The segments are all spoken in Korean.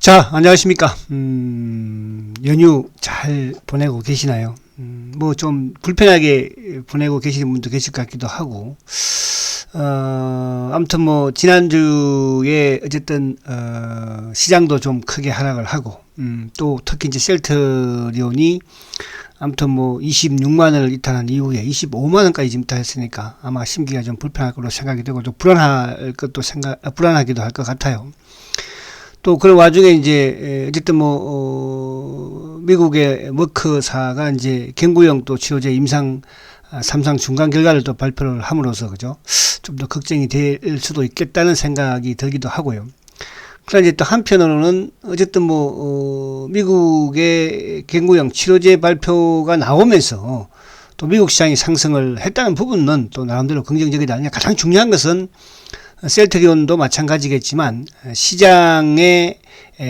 자, 안녕하십니까. 연휴 잘 보내고 계시나요? 뭐 좀 불편하게 보내고 계시는 분도 계실 것 같기도 하고, 아무튼 뭐, 지난주에 어쨌든, 시장도 좀 크게 하락을 하고, 또 특히 이제 셀트리온이 아무튼 뭐 26만 원을 이탈한 이후에 25만 원까지 지금 이탈했으니까 아마 심기가 좀 불편할 거로 생각이 되고 좀 불안하기도 할 것 같아요. 또 그런 와중에 이제 어쨌든 뭐 미국의 머크사가 이제 경구용 또 치료제 임상 3상 중간 결과를 또 발표를 함으로써 그죠, 좀 더 걱정이 될 수도 있겠다는 생각이 들기도 하고요. 그러나 이제 또 한편으로는 어쨌든 뭐 미국의 경구용 치료제 발표가 나오면서 또 미국 시장이 상승을 했다는 부분은 또 나름대로 긍정적이다. 가장 중요한 것은 셀트리온도 마찬가지겠지만 시장의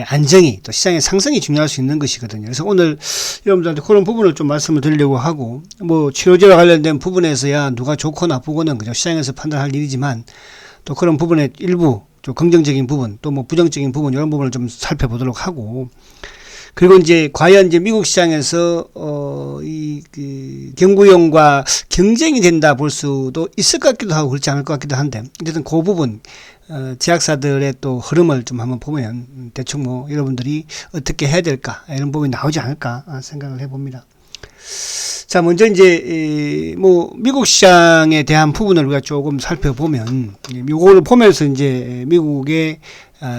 안정이 또 시장의 상승이 중요할 수 있는 것이거든요. 그래서 오늘 여러분들한테 그런 부분을 좀 말씀을 드리려고 하고, 뭐 치료제와 관련된 부분에서야 누가 좋고 나쁘고는 그죠, 시장에서 판단할 일이지만 또 그런 부분의 일부 좀 긍정적인 부분 또 뭐 부정적인 부분 이런 부분을 좀 살펴보도록 하고, 그리고 이제 과연 이제 미국 시장에서 그 경구용과 경쟁이 된다 볼 수도 있을 것 같기도 하고 그렇지 않을 것 같기도 한데, 어쨌든 그 부분 제약사들의 또 흐름을 좀 한번 보면 대충 뭐 여러분들이 어떻게 해야 될까 이런 부분이 나오지 않을까 생각을 해봅니다. 자, 먼저 이제 뭐 미국 시장에 대한 부분을 우리가 조금 살펴보면, 요거를 보면서 이제 미국의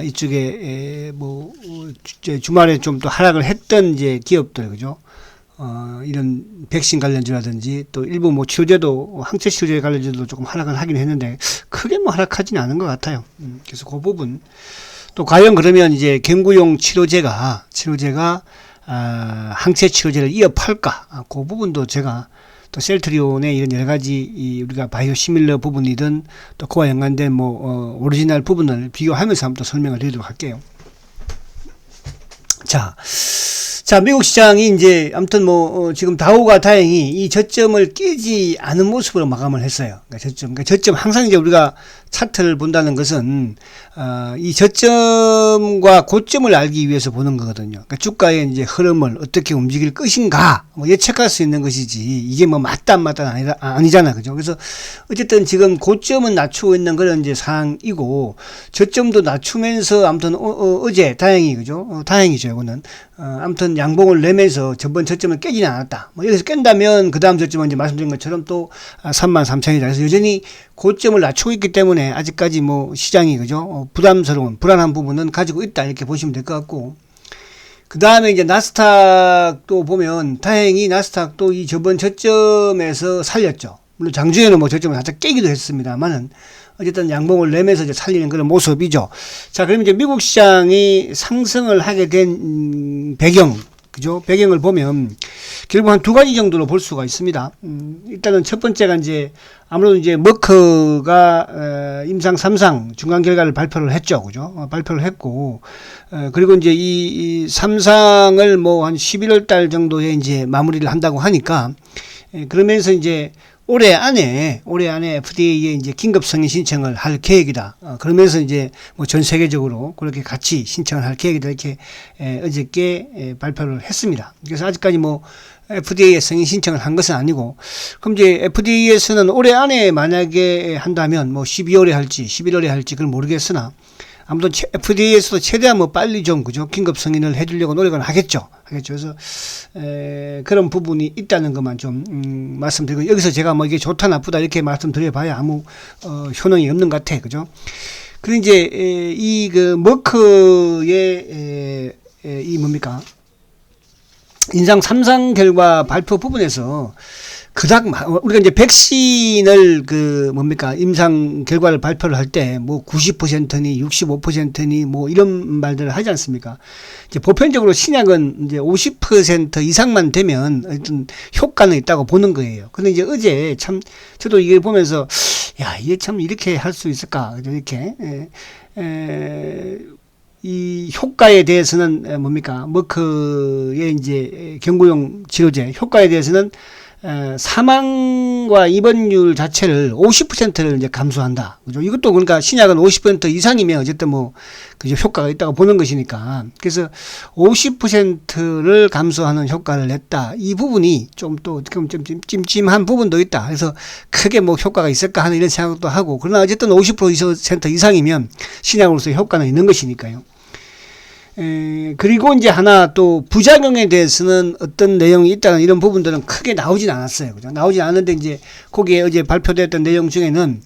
이쪽에 뭐 주말에 좀 또 하락을 했던 이제 기업들 그죠, 이런 백신 관련주라든지 또 일부 뭐 치료제도 항체 치료제 관련주도 조금 하락을 하긴 했는데 크게 뭐 하락하지는 않은 것 같아요. 그래서 그 부분 또 과연 그러면 이제 경구용 치료제가 항체 치료제를 이어 팔까? 그 부분도 제가 또 셀트리온의 이런 여러 가지 우리가 바이오 시밀러 부분이든 또 그와 연관된 뭐 오리지널 부분을 비교하면서 한번 또 설명을 드리도록 할게요. 자, 미국 시장이 이제 아무튼 뭐 지금 다우가 다행히 이 저점을 깨지 않은 모습으로 마감을 했어요. 그러니까 저점 항상 이제 우리가 차트를 본다는 것은 이 저점과 고점을 알기 위해서 보는 거거든요. 그러니까 주가의 이제 흐름을 어떻게 움직일 것인가 뭐 예측할 수 있는 것이지, 이게 뭐 맞다 안 맞다 아니잖아, 그죠? 그래서 어쨌든 지금 고점은 낮추고 있는 그런 이제 상황이고, 저점도 낮추면서 아무튼 어제 다행히 그죠, 다행이죠. 이거는 아무튼 양봉을 내면서 전번 저점을 깨지는 않았다. 뭐 여기서 깬다면 그 다음 저점은 이제 말씀드린 것처럼 또 33,000이다. 그래서 여전히 고점을 낮추고 있기 때문에 아직까지 뭐 시장이 그죠, 부담스러운 불안한 부분은 가지고 있다 이렇게 보시면 될 것 같고, 그 다음에 이제 나스닥도 보면 다행히 나스닥도 이 저번 저점에서 살렸죠. 물론 장중에는 뭐 저점을 살짝 깨기도 했습니다만은 어쨌든 양봉을 내면서 이제 살리는 그런 모습이죠. 자, 그러면 이제 미국 시장이 상승을 하게 된 배경, 그죠? 배경을 보면 결국 한 두 가지 정도로 볼 수가 있습니다. 일단은 첫 번째가 이제 아무래도 이제 머크가 임상 3상 중간 결과를 발표를 했죠, 그죠? 발표를 했고, 그리고 이제 이 3상을 뭐 한 11월 달 정도에 이제 마무리를 한다고 하니까, 그러면서 이제 올해 안에 FDA에 이제 긴급 승인 신청을 할 계획이다. 그러면서 이제 뭐 전 세계적으로 그렇게 같이 신청을 할 계획이다 이렇게 어저께 발표를 했습니다. 그래서 아직까지 뭐 FDA에 승인 신청을 한 것은 아니고, 그럼 이제 FDA에서는 올해 안에 만약에 한다면 뭐 12월에 할지 11월에 할지 그건 모르겠으나, 아무튼 FDA에서도 최대한 뭐 빨리 좀 그죠, 긴급 승인을 해주려고 노력은 하겠죠. 그래서 그런 부분이 있다는 것만 좀 말씀드리고, 여기서 제가 뭐 이게 좋다 나쁘다 이렇게 말씀드려봐야 아무 효능이 없는 것 같아, 그죠? 그리고 이제 이 그 머크의 이 뭡니까, 임상 3상 결과 발표 부분에서 그닥 우리가 이제 백신을 그 뭡니까 임상 결과를 발표를 할 때 뭐 90%니 65%니 뭐 이런 말들을 하지 않습니까? 이제 보편적으로 신약은 이제 50% 이상만 되면 어떤 효과는 있다고 보는 거예요. 근데 이제 어제 참 저도 이걸 보면서 야, 이게 참 이렇게 할 수 있을까? 이렇게 이 효과에 대해서는 뭡니까 머크의 이제 경구용 치료제 효과에 대해서는 사망과 입원율 자체를 50%를 이제 감소한다. 그죠? 이것도 그러니까 신약은 50% 이상이면 어쨌든 뭐, 그죠? 효과가 있다고 보는 것이니까. 그래서 50%를 감소하는 효과를 냈다. 이 부분이 좀 또, 좀 찜찜한 부분도 있다. 그래서 크게 뭐 효과가 있을까 하는 이런 생각도 하고. 그러나 어쨌든 50% 이상이면 신약으로서 효과는 있는 것이니까요. 그리고 이제 하나 또 부작용에 대해서는 어떤 내용이 있다는 이런 부분들은 크게 나오진 않았어요. 그죠? 나오진 않았는데 이제 거기에 어제 발표됐던 내용 중에는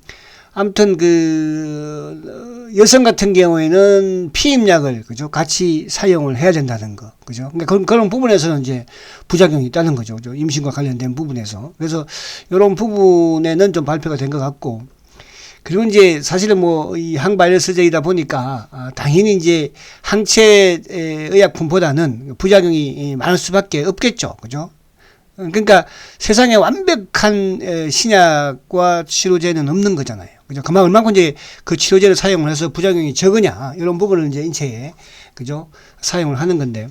아무튼 그 여성 같은 경우에는 피임약을 그죠? 같이 사용을 해야 된다는 거. 그죠? 그러니까 그런 부분에서는 이제 부작용이 있다는 거죠. 그죠? 임신과 관련된 부분에서. 그래서 이런 부분에는 좀 발표가 된 것 같고 그리고 이제 사실은 뭐 이 항바이러스제이다 보니까 당연히 이제 항체 의약품보다는 부작용이 많을 수밖에 없겠죠. 그죠? 그러니까 세상에 완벽한 신약과 치료제는 없는 거잖아요. 그죠? 그만 얼마큼 이제 그 치료제를 사용을 해서 부작용이 적으냐 이런 부분을 이제 인체에 그죠? 사용을 하는 건데.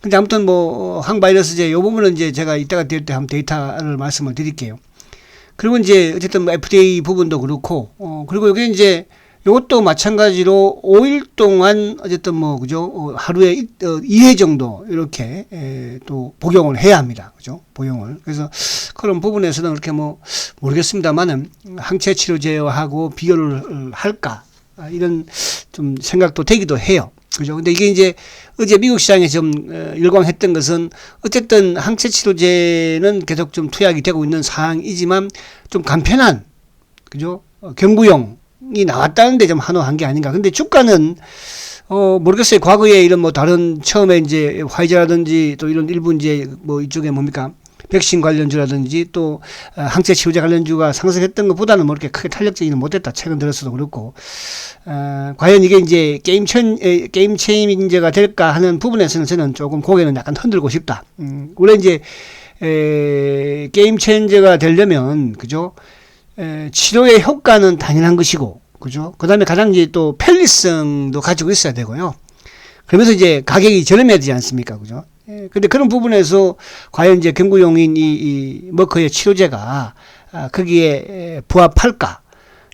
근데 아무튼 뭐 항바이러스제 이 부분은 이제 제가 이따가 될 때 한번 데이터를 말씀을 드릴게요. 그리고 이제 어쨌든 FDA 부분도 그렇고 그리고 여기 이제 이것도 마찬가지로 5일 동안 어쨌든 뭐 그죠 하루에 2회 정도 이렇게 또 복용을 해야 합니다. 그죠? 복용을. 그래서 그런 부분에서는 그렇게 뭐 모르겠습니다만은 항체 치료제하고 비교를 할까 이런 좀 생각도 되기도 해요. 그죠? 근데 이게 이제 어제 미국 시장에 좀 열광했던 것은 어쨌든 항체 치료제는 계속 좀 투약이 되고 있는 상황이지만 좀 간편한 그죠? 경구용이 나왔다는데 좀 한호한 게 아닌가. 근데 주가는 모르겠어요. 과거에 이런 뭐 다른 처음에 이제 화이자라든지 또 이런 일부 이제 뭐 이쪽에 뭡니까? 백신 관련주라든지 또 항체 치료제 관련주가 상승했던 것보다는 뭐 이렇게 크게 탄력적이는 못했다. 최근 들어서도 그렇고 과연 이게 이제 게임 체인저가 될까 하는 부분에서는 저는 조금 고개는 약간 흔들고 싶다. 원래 이제 게임 체인저가 되려면 그죠? 치료의 효과는 당연한 것이고 그죠? 그다음에 가장 이제 또 편리성도 가지고 있어야 되고요. 그러면서 이제 가격이 저렴해야 되지 않습니까? 그죠? 근데 그런 부분에서 과연 이제 경구용인 이 머커의 치료제가 거기에 부합할까?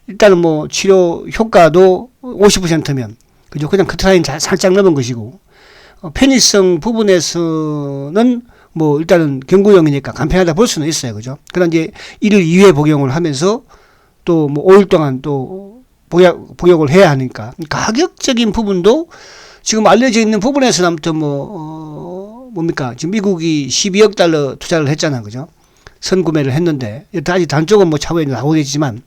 일단은 뭐 치료 효과도 50%면 그죠? 그냥 커트라인 살짝 넘은 것이고 편의성 부분에서는 뭐 일단은 경구용이니까 간편하다 볼 수는 있어요. 그죠? 그러나 이제 1일 2회 복용을 하면서 또 뭐 5일 동안 또 복용을 해야 하니까 가격적인 부분도 지금 알려져 있는 부분에서는 아무튼 뭡니까? 지금 미국이 12억 달러 투자를 했잖아. 그죠? 선구매를 했는데, 아직 단쪽은 뭐 차후에 나오겠지만,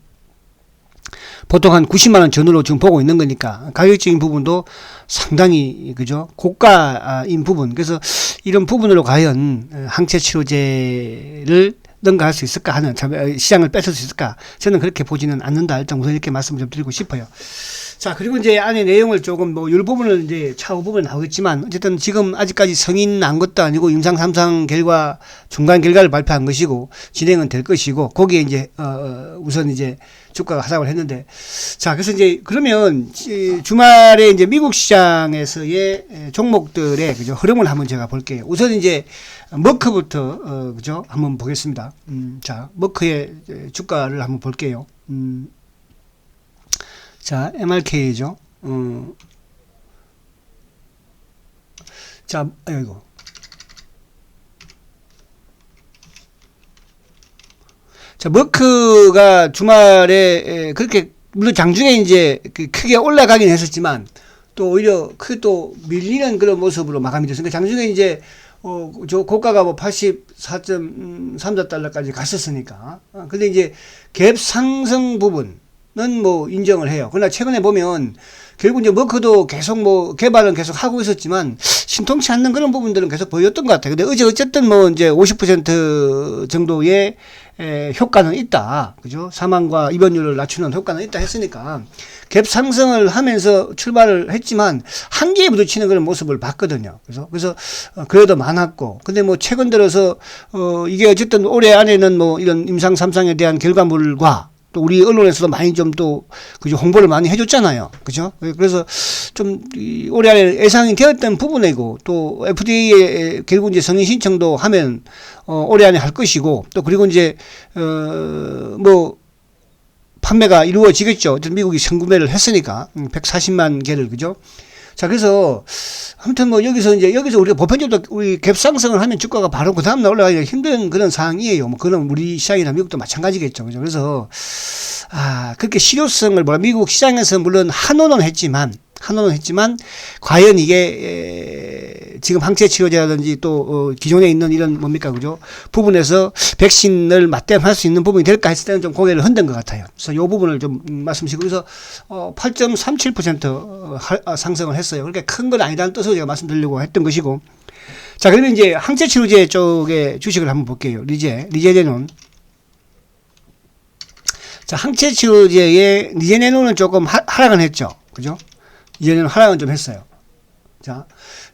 보통 한 90만 원 전후로 지금 보고 있는 거니까, 가격적인 부분도 상당히, 그죠? 고가인 부분. 그래서 이런 부분으로 과연 항체 치료제를 능가할 수 있을까 하는, 시장을 뺏을 수 있을까? 저는 그렇게 보지는 않는다. 일단 우선 이렇게 말씀을 좀 드리고 싶어요. 자, 그리고 이제 안에 내용을 조금 뭐, 이 부분은 이제 차후 부분에 나오겠지만, 어쨌든 지금 아직까지 승인 난 것도 아니고, 임상 3상 결과, 중간 결과를 발표한 것이고, 진행은 될 것이고, 거기에 이제, 우선 이제 주가가 하락을 했는데, 자, 그래서 이제, 그러면, 주말에 이제 미국 시장에서의 종목들의, 그죠, 흐름을 한번 제가 볼게요. 우선 이제, 머크부터, 그죠, 한번 보겠습니다. 자, 머크의 주가를 한번 볼게요. 자, MRK죠. 자, 아이고. 자, 머크가 주말에 그렇게 물론 장중에 이제 크게 올라가긴 했었지만 또 오히려 크게 또 밀리는 그런 모습으로 마감이 됐으니까 장중에 이제 저 고가가 뭐 84.34달러까지 갔었으니까. 근데 이제 갭 상승 부분 는 뭐 인정을 해요. 그러나 최근에 보면 결국 이제 머크도 계속 뭐 개발은 계속 하고 있었지만 신통치 않는 그런 부분들은 계속 보였던 것 같아요. 근데 어제 어쨌든 뭐 이제 50% 정도의 효과는 있다. 그죠? 사망과 입원율을 낮추는 효과는 있다 했으니까 갭 상승을 하면서 출발을 했지만 한계에 부딪히는 그런 모습을 봤거든요. 그래서 그래도 많았고. 근데 뭐 최근 들어서 이게 어쨌든 올해 안에는 뭐 이런 임상 3상에 대한 결과물과 또 우리 언론에서도 많이 좀 또 그죠 홍보를 많이 해줬잖아요. 그죠? 그래서 좀 올해 안에 예상이 되었던 부분이고 또 FDA에 결국 이제 승인 신청도 하면 올해 안에 할 것이고 또 그리고 이제 뭐 판매가 이루어지겠죠. 어쨌든 미국이 선구매를 했으니까 140만 개를 그죠? 자, 그래서 아무튼 뭐 여기서 우리가 보편적으로 우리 갭 상승을 하면 주가가 바로 그 다음날 올라가기가 힘든 그런 상황이에요. 뭐 그런 우리 시장이나 미국도 마찬가지겠죠. 그죠? 그래서 그렇게 실효성을 미국 시장에서 물론 한원은 했지만 과연 이게 지금 항체 치료제라든지 또 기존에 있는 이런 뭡니까 그죠 부분에서 백신을 맞대응할 수 있는 부분이 될까 했을 때는 좀 고개를 흔든 것 같아요. 그래서 이 부분을 좀 말씀드리고 그래서 8.37% 상승을 했어요. 그렇게 큰 건 아니라는 뜻으로 제가 말씀드리려고 했던 것이고, 자 그러면 이제 항체 치료제 쪽의 주식을 한번 볼게요. 리제네논. 자, 항체 치료제의 리제네논은 조금 하락은 했죠. 그죠? 리제네논 하락은 좀 했어요. 자,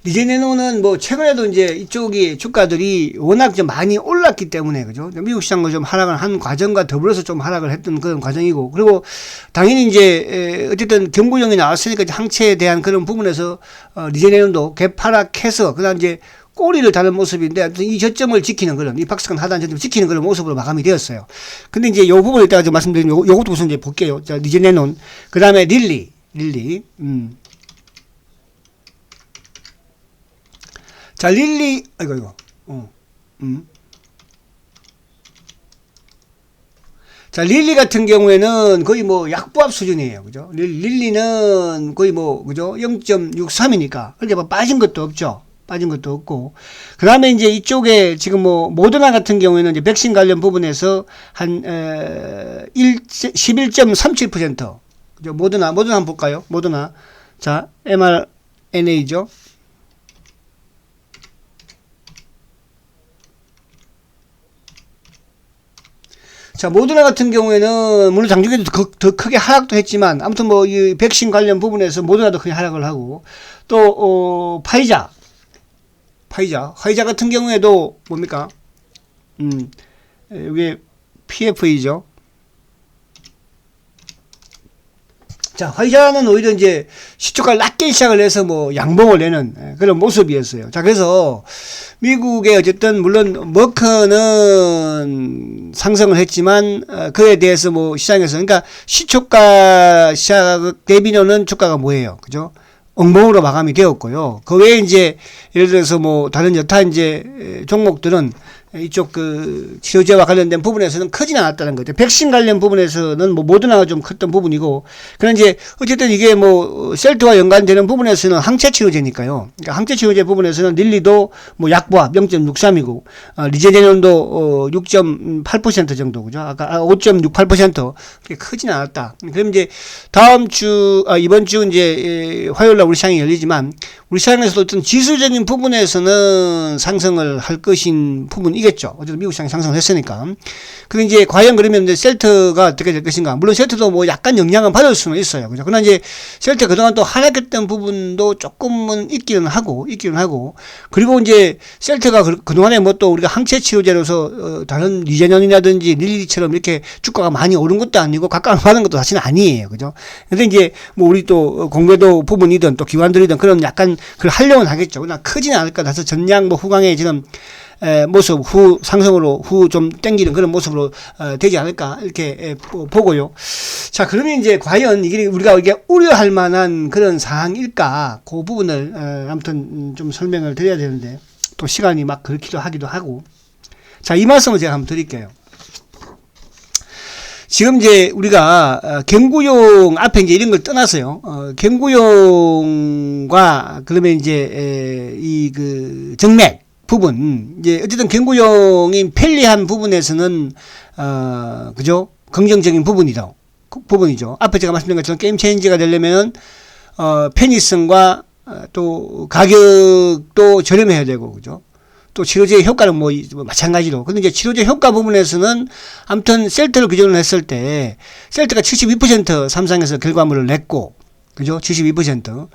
리제네논은 뭐 최근에도 이제 이쪽이 주가들이 워낙 좀 많이 올랐기 때문에 그죠? 미국 시장도 좀 하락을 한 과정과 더불어서 좀 하락을 했던 그런 과정이고, 그리고 당연히 이제 어쨌든 경구용이 나왔으니까 항체에 대한 그런 부분에서 리제네논도 개파락해서 그다음 이제 꼬리를 다는 모습인데 이 저점을 지키는 그런 이 박스권 하단 저점을 지키는 그런 모습으로 마감이 되었어요. 근데 이제 요 부분을 이따가 좀 말씀드린 요것도 우선 이제 볼게요. 자, 리제네논, 그다음에 릴리. 자, 릴리, 자, 릴리 같은 경우에는 거의 뭐 약보합 수준이에요. 그죠? 릴리는 거의 뭐, 그죠? 0.63이니까. 그렇게 뭐 빠진 것도 없죠. 빠진 것도 없고. 그 다음에 이제 이쪽에 지금 뭐, 모더나 같은 경우에는 이제 백신 관련 부분에서 한, 11.37%. 그죠? 모더나 한번 볼까요? 모더나. 자, mRNA죠. 자, 모더나 같은 경우에는 물론 장중에도 더 크게 하락도 했지만 아무튼 뭐 이 백신 관련 부분에서 모더나도 크게 하락을 하고, 또 화이자 같은 경우에도 뭡니까? 이게 PFA죠. 자, 화이자는 오히려 이제 시초가를 낮게 시작을 해서 뭐 양봉을 내는 그런 모습이었어요. 자, 그래서 미국의 어쨌든 물론 머크는 상승을 했지만 그에 대해서 뭐 시장에서 그러니까 시초가 시작 대비료는 주가가 뭐예요, 그죠? 엉봉으로 마감이 되었고요. 그 외에 이제 예를 들어서 뭐 다른 여타 이제 종목들은 이쪽 그 치료제와 관련된 부분에서는 크진 않았다는 거죠. 백신 관련 부분에서는 뭐 모더나가 좀 컸던 부분이고, 그런 이제 어쨌든 이게 뭐 셀트와 연관되는 부분에서는 항체 치료제니까요. 그러니까 항체 치료제 부분에서는 릴리도 뭐 약보합 0.63이고 리제네논도 6.8% 정도, 그죠? 아까 5.68% 그렇게 크진 않았다. 그럼 이제 이번 주 이제 화요일 날 우리 시장이 열리지만 우리 시장에서도 어떤 지수적인 부분에서는 상승을 할 것인 부분이겠죠. 어쨌든 미국 시장이 상승을 했으니까. 근데 이제 과연 그러면 이제 셀트가 어떻게 될 것인가. 물론 셀트도 뭐 약간 영향은 받을 수는 있어요. 그죠. 그러나 이제 셀트 그동안 또 하락했던 부분도 조금은 있기는 하고. 그리고 이제 셀트가 그동안에 뭐 또 우리가 항체 치료제로서 다른 리제논이라든지 릴리처럼 이렇게 주가가 많이 오른 것도 아니고 각광받은 것도 사실은 아니에요. 그죠. 근데 이제 뭐 우리 또 공매도 부분이든 또 기관들이든 그런 약간 그걸 하려고는 하겠죠. 그러나 크지는 않을 것 같아서 전량 뭐 후강에 지금 모습 후 상승으로 후 좀 땡기는 그런 모습으로 되지 않을까 이렇게 보고요. 자, 그러면 이제 과연 이게 우리가 우려할 만한 그런 사항일까? 그 부분을 아무튼 좀 설명을 드려야 되는데 또 시간이 막 그렇기도 하기도 하고. 자, 이 말씀을 제가 한번 드릴게요. 지금 이제 우리가 경구용 앞에 이제 이런 걸 떠나서요. 경구용과 그러면 이제 이 그 정맥 부분, 이제 어쨌든 경구용이 편리한 부분에서는 그죠? 긍정적인 부분이죠. 앞에 제가 말씀드린 것처럼 게임 체인지가 되려면 편의성과 또 가격도 저렴해야 되고, 그죠? 또 치료제의 효과는 뭐 마찬가지로. 근데 이제 치료제 효과 부분에서는 아무튼 셀트를 기준으로 했을 때 셀트가 72% 삼상에서 결과물을 냈고, 그죠? 72%.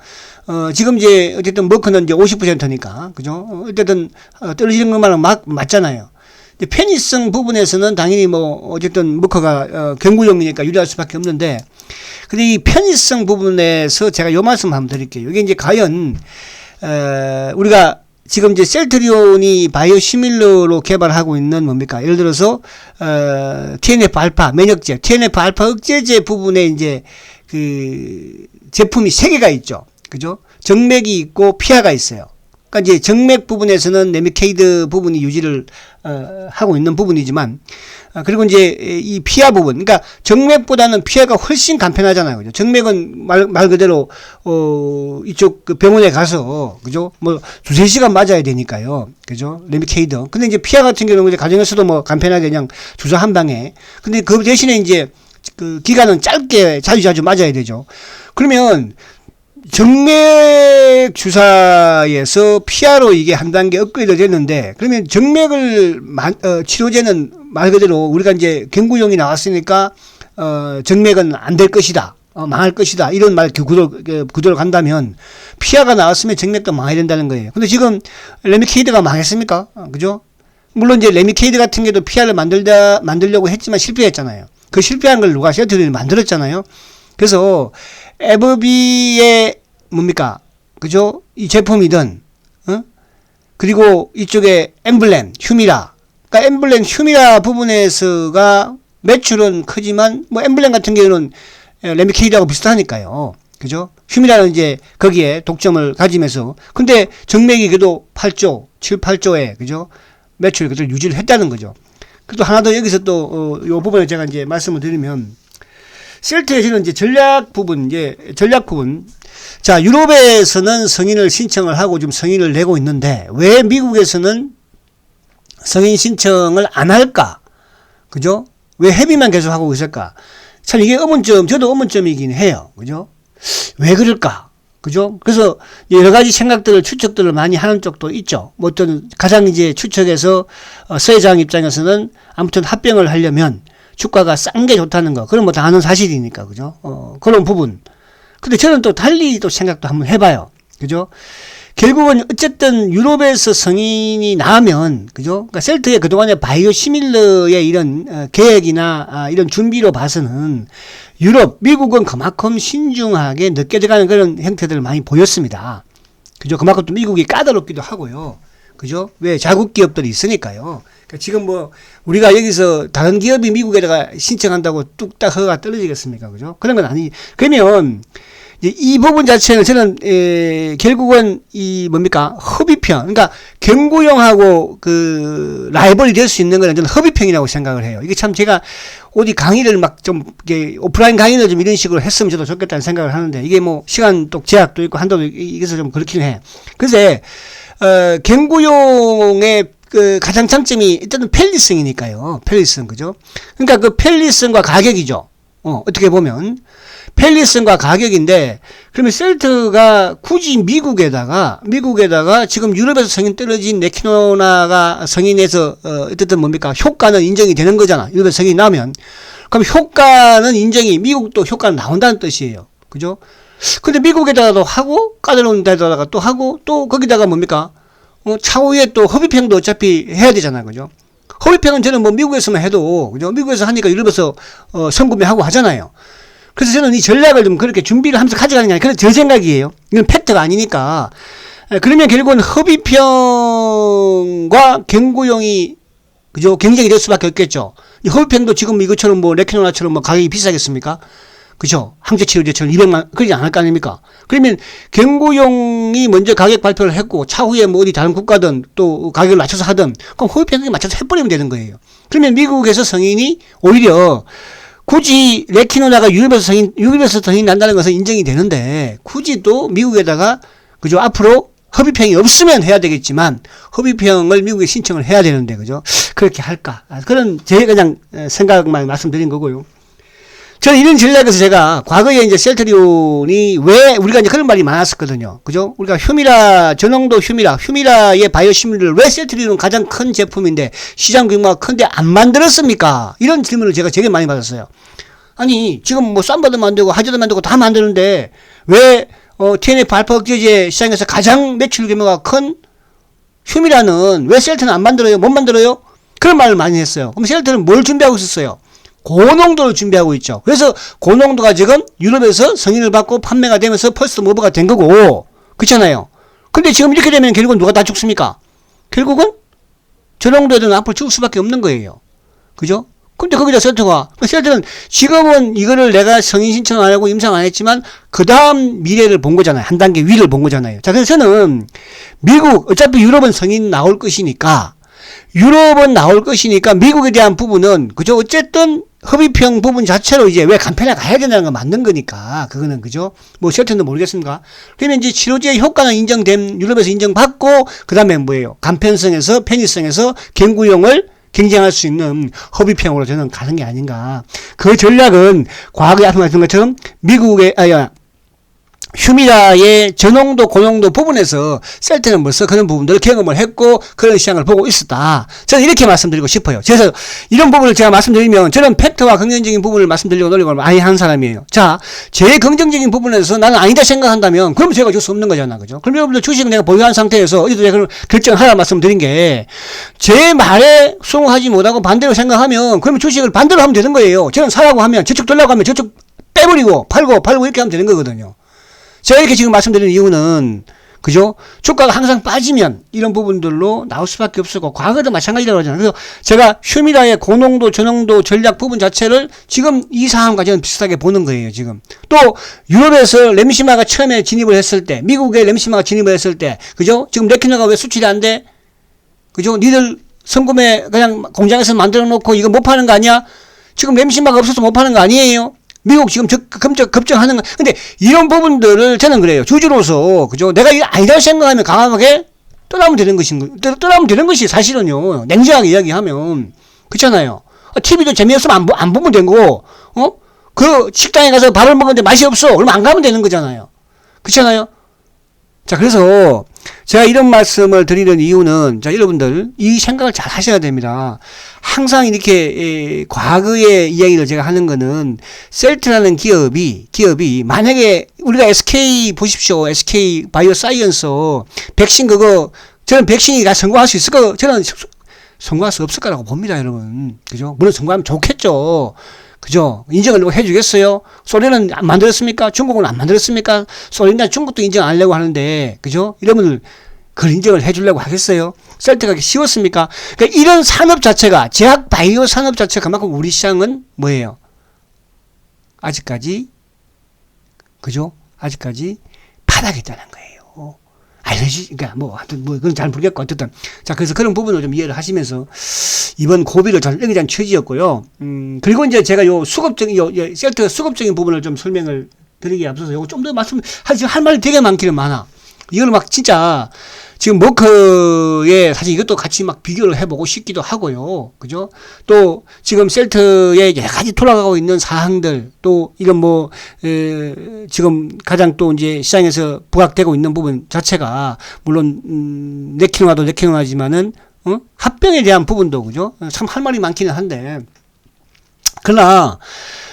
지금 이제 어쨌든 머크는 이제 50%니까, 그죠? 어쨌든 떨어지는 것만은 맞잖아요. 이제 편의성 부분에서는 당연히 뭐 어쨌든 머커가 경구용이니까 유리할 수밖에 없는데, 근데 이 편의성 부분에서 제가 요 말씀 한번 드릴게요. 이게 이제 과연 우리가 지금 이제 셀트리온이 바이오시밀러로 개발하고 있는 뭡니까? 예를 들어서 TNF 알파 면역제, TNF 알파 억제제 부분에 이제 그 제품이 3개가 있죠. 그죠? 정맥이 있고 피하가 있어요. 그러니까 이제 정맥 부분에서는 레미케이드 부분이 유지를 하고 있는 부분이지만, 그리고 이제 이 피하 부분, 그러니까 정맥보다는 피하가 훨씬 간편하잖아요. 그죠? 정맥은 말 그대로 이쪽 그 병원에 가서, 그죠? 뭐 2-3시간 맞아야 되니까요. 그죠? 레미케이드. 근데 이제 피하 같은 경우는 이제 가정에서도 뭐 간편하게 그냥 주사 한 방에. 근데 그 대신에 이제 그 기간은 짧게 자주 맞아야 되죠. 그러면 정맥 주사에서 피하로 이게 한 단계 업그레이드 됐는데, 그러면 정맥을 치료제는 말 그대로 우리가 이제 경구용이 나왔으니까 정맥은 안 될 것이다, 망할 것이다, 이런 말 구도로 간다면 피하가 나왔으면 정맥도 망해야 된다는 거예요. 근데 지금 레미케이드가 망했습니까? 그죠? 물론 이제 레미케이드 같은 게도 피하를 만들려고 했지만 실패했잖아요. 그 실패한 걸 누가 셀트리온이 만들었잖아요. 그래서 에버비의 뭡니까? 그죠? 이 제품이든, 그리고 이쪽에 엠블렘, 휴미라. 그러니까 엠블렘, 휴미라 부분에서가 매출은 크지만, 뭐 엠블렘 같은 경우는 레미케이드하고 비슷하니까요. 그죠? 휴미라는 이제 거기에 독점을 가지면서. 근데 정맥이 그래도 8조, 7, 8조에, 그죠? 매출 그대로 유지를 했다는 거죠. 그리고 하나 더 여기서 또, 요 부분에 제가 이제 말씀을 드리면, 셀트에서는 이제 전략 부분. 자, 유럽에서는 승인을 신청을 하고 좀 승인을 내고 있는데, 왜 미국에서는 승인 신청을 안 할까? 그죠? 왜 협의만 계속 하고 있을까? 참 이게 저도 의문점이긴 해요. 그죠? 왜 그럴까? 그죠? 그래서 여러 가지 추측들을 많이 하는 쪽도 있죠. 뭐 어떤 가장 이제 추측해서 서회장 입장에서는 아무튼 합병을 하려면 주가가 싼 게 좋다는 거. 그건 뭐 다 아는 사실이니까. 그죠? 그런 부분. 근데 저는 또 달리 또 생각도 한번 해봐요. 그죠? 결국은 어쨌든 유럽에서 승인이 나면, 그죠? 그러니까 셀트의 그동안의 바이오시밀러의 이런 계획이나 이런 준비로 봐서는 유럽, 미국은 그만큼 신중하게 늦게 들어가는 그런 형태들을 많이 보였습니다. 그죠? 그만큼 또 미국이 까다롭기도 하고요. 그죠? 왜 자국 기업들이 있으니까요. 그러니까 지금 뭐 우리가 여기서 다른 기업이 미국에다가 신청한다고 뚝딱 허가가 떨어지겠습니까? 그죠? 그런 건 아니. 그러면 이제 이 부분 자체는 저는 결국은 이 뭡니까? 협의편. 그러니까 경구용하고 그 라이벌이 될 수 있는 거는 저는 협의편이라고 생각을 해요. 이게 참 제가 어디 강의를 막 좀 오프라인 강의를 좀 이런 식으로 했으면 저도 좋겠다는 생각을 하는데, 이게 뭐 시간 또 제약도 있고 한도도 있어서 좀 그렇긴 해. 그래서 경구용의 그 가장 장점이 일단은 편리성이니까요. 편리성. 그죠? 그러니까 그 편리성과 가격이죠. 어떻게 보면 편리성과 가격인데, 그러면 셀트가 굳이 미국에다가 지금 유럽에서 승인 떨어진 레키노나가 승인해서 어쨌든 뭡니까? 효과는 인정이 되는 거잖아. 유럽에서 승인이 나면. 그럼 효과는 인정이, 미국도 효과는 나온다는 뜻이에요. 그죠? 근데 미국에다가도 하고, 까다로운 데다가 또 하고, 또 거기다가 뭡니까? 차후에 또 협의평도 어차피 해야 되잖아요. 그죠? 협의평은 저는 뭐 미국에서만 해도, 그죠? 미국에서 하니까 유럽에서 선구매하고 하잖아요. 그래서 저는 이 전략을 좀 그렇게 준비를 하면서 가져가는 게 아니라, 그런 제 생각이에요. 이건 팩트가 아니니까. 그러면 결국은 협의평과 경구용이, 그죠? 경쟁이 될 수밖에 없겠죠. 협의평도 지금 이것처럼 뭐 레키노나처럼 뭐 가격이 비싸겠습니까? 그죠? 항체치료제처럼 200만, 그러지 않을 거 아닙니까? 그러면 경구용이 먼저 가격 발표를 했고, 차후에 뭐 어디 다른 국가든 또 가격을 낮춰서 하든, 그럼 협의평에 맞춰서 해버리면 되는 거예요. 그러면 미국에서 승인이 오히려 굳이 레키노나가 유럽에서 승인 난다는 것은 인정이 되는데, 굳이 또 미국에다가, 그죠? 앞으로 협의평이 없으면 해야 되겠지만, 협의평을 미국에 신청을 해야 되는데, 그죠? 그렇게 할까? 그런 제 그냥 생각만 말씀드린 거고요. 저는 이런 전략에서 제가 과거에 이제 셀트리온이 왜 우리가 이제 그런 말이 많았었거든요. 그죠? 우리가 저농도 휴미라의 바이오시밀러를 왜 셀트리온은 가장 큰 제품인데 시장 규모가 큰데 안 만들었습니까? 이런 질문을 제가 되게 많이 받았어요. 아니, 지금 뭐 쌈바도 만들고 하저도 만들고 다 만드는데 왜 TNF 알파 억제제 시장에서 가장 매출 규모가 큰 휴미라는 왜 셀트는 안 만들어요? 못 만들어요? 그런 말을 많이 했어요. 그럼 셀트는 뭘 준비하고 있었어요? 고농도를 준비하고 있죠. 그래서 고농도가 지금 유럽에서 승인을 받고 판매가 되면서 퍼스트 무버가 된 거고, 그렇잖아요. 근데 지금 이렇게 되면 결국은 누가 다 죽습니까? 결국은 저농도에는 앞으로 죽을 수밖에 없는 거예요. 그죠? 근데 거기다 셀트는 지금은 이거를 내가 승인 신청 안 하고 임상 안 했지만 그 다음 미래를 본 거잖아요. 한 단계 위를 본 거잖아요. 자, 그래서 저는 미국, 어차피 유럽은 승인 나올 것이니까 미국에 대한 부분은 그죠? 어쨌든 hợp의평 부분 자체로 이제 왜 간편하게 가야 되냐는 건 맞는 거니까 그거는 그죠? 뭐 셀트는 모르겠습니까? 그러면 이제 치료제의 효과는 인정된 유럽에서 인정받고 그 다음에 뭐예요? 간편성에서 편의성에서 경구용을 경쟁할 수 있는 hợp의평으로 저는 가는 게 아닌가. 그 전략은 과거에 앞에 말씀드린 것처럼 미국의 휴미라의 저농도 고농도 부분에서 셀트는 벌써 그런 부분들을 경험을 했고 그런 시장을 보고 있었다. 저는 이렇게 말씀드리고 싶어요. 그래서 이런 부분을 제가 말씀드리면 저는 팩트와 긍정적인 부분을 말씀드리려고 노력을 많이 한 사람이에요. 자, 제 긍정적인 부분에서 나는 아니다 생각한다면 그럼 제가 줄 수 없는 거잖아. 그죠? 그럼 여러분들 주식을 내가 보유한 상태에서 어디도 내가 결정하라 말씀드린 게 제 말에 수긍하지 못하고 반대로 생각하면 그러면 주식을 반대로 하면 되는 거예요. 저는 사라고 하면 저쪽 돌라고 하면 저쪽 빼버리고 팔고 이렇게 하면 되는 거거든요. 제가 이렇게 지금 말씀드리는 이유는 그죠? 주가가 항상 빠지면 이런 부분들로 나올 수밖에 없었고 과거도 마찬가지라고 하잖아요. 그래서 제가 휴미라의 고농도 저농도 전략 부분 자체를 지금 이 상황과 저는 비슷하게 보는 거예요. 지금 또 유럽에서 램시마가 처음에 진입을 했을 때 미국에 램시마가 진입을 했을 때 그죠? 지금 레키나가 왜 수출이 안 돼? 그죠? 니들 성금에 그냥 공장에서 만들어 놓고 이거 못 파는 거 아니야? 지금 램시마가 없어서 못 파는 거 아니에요? 미국 지금 급정하는 거. 근데 이런 부분들을 저는 그래요. 주주로서, 그죠? 내가 이게 아니다고 생각하면 강하게 떠나면 되는 떠나면 되는 것이 사실은요. 냉정하게 이야기하면. 그렇잖아요. TV도 재미없으면 안 보면 된 거고, 그 식당에 가서 밥을 먹는데 맛이 없어. 그러면 안 가면 되는 거잖아요. 그렇잖아요. 자, 그래서 제가 이런 말씀을 드리는 이유는 자, 여러분들 이 생각을 잘 하셔야 됩니다. 항상 이렇게 과거의 이야기를 제가 하는 거는 셀트라는 기업이 만약에 우리가 SK 보십시오. SK 바이오사이언스 백신 저는 백신이 다 성공할 수 있을 거 저는 성공할 수 없을 거라고 봅니다, 여러분. 그죠? 물론 성공하면 좋겠죠. 그죠? 인정을 해주겠어요? 소련은 안 만들었습니까? 중국은 안 만들었습니까? 소련이나 중국도 인정 안 하려고 하는데, 그죠? 이러면 그걸 인정을 해주려고 하겠어요? 셀트가 쉬웠습니까? 그러니까 이런 산업 자체가, 제약 바이오 산업 자체가 그만큼 우리 시장은 뭐예요? 아직까지, 그죠? 아직까지 바닥에 있다는 거예요. 알러지, 그러니까 그건 잘 모르겠고, 어쨌든. 자, 그래서 그런 부분을 좀 이해를 하시면서, 이번 고비를 잘 여기자는 취지였고요. 그리고 이제 제가 셀트 수급적인 부분을 좀 설명을 드리기에 앞서서 요거 좀 더 할 말이 되게 많기는 많아. 이걸 막 진짜, 지금 머크에 사실 이것도 같이 막 비교를 해보고 싶기도 하고요. 그죠? 또 지금 셀트에 여러 가지 돌아가고 있는 사항들 또 이런 지금 가장 또 이제 시장에서 부각되고 있는 부분 자체가 물론 레키노나지만은 합병에 대한 부분도 그죠? 참 할 말이 많기는 한데 그러나